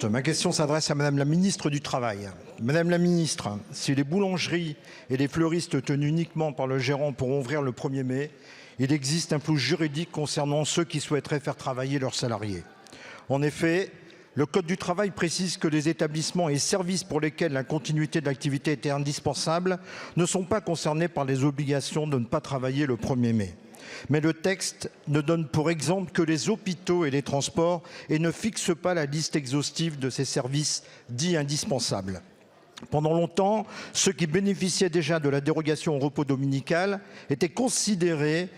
présidente. Ma question s'adresse à Madame la ministre du Travail. Madame la ministre, si les boulangeries et les fleuristes tenus uniquement par le gérant pourront ouvrir le 1er mai, il existe un flou juridique concernant ceux qui souhaiteraient faire travailler leurs salariés. En effet, le Code du travail précise que les établissements et services pour lesquels la continuité de l'activité était indispensable ne sont pas concernés par les obligations de ne pas travailler le 1er mai. Mais le texte ne donne pour exemple que les hôpitaux et les transports et ne fixe pas la liste exhaustive de ces services dits indispensables. Pendant longtemps, ceux qui bénéficiaient déjà de la dérogation au repos dominical étaient considérés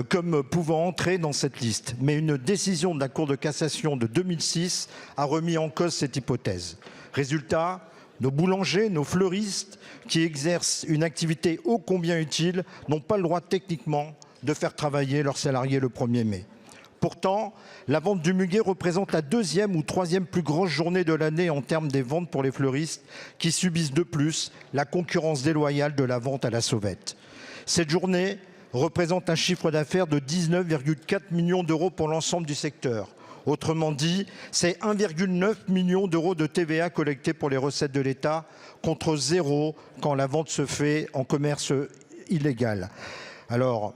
comme pouvant entrer dans cette liste. Mais une décision de la Cour de cassation de 2006 a remis en cause cette hypothèse. Résultat, nos boulangers, nos fleuristes qui exercent une activité ô combien utile n'ont pas le droit techniquement de faire travailler leurs salariés le 1er mai. Pourtant, la vente du muguet représente la 2e ou 3e plus grosse journée de l'année en termes des ventes pour les fleuristes qui subissent de plus la concurrence déloyale de la vente à la sauvette. Cette journée représente un chiffre d'affaires de 19,4 millions d'euros pour l'ensemble du secteur. Autrement dit, c'est 1,9 million d'euros de TVA collectés pour les recettes de l'État contre 0 quand la vente se fait en commerce illégal. Alors,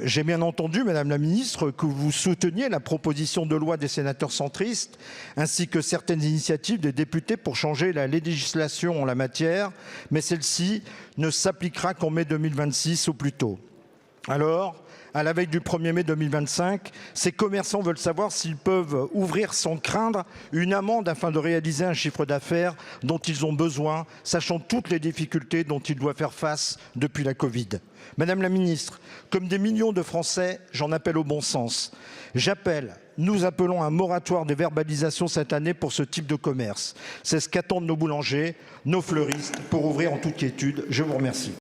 j'ai bien entendu, Madame la Ministre, que vous souteniez la proposition de loi des sénateurs centristes ainsi que certaines initiatives des députés pour changer la législation en la matière, mais celle-ci ne s'appliquera qu'en mai 2026 au plus tôt. Alors, à la veille du 1er mai 2025, ces commerçants veulent savoir s'ils peuvent ouvrir sans craindre une amende afin de réaliser un chiffre d'affaires dont ils ont besoin, sachant toutes les difficultés dont ils doivent faire face depuis la Covid. Madame la Ministre, comme des millions de Français, j'en appelle au bon sens. Nous appelons à un moratoire de verbalisation cette année pour ce type de commerce. C'est ce qu'attendent nos boulangers, nos fleuristes, pour ouvrir en toute quiétude. Je vous remercie.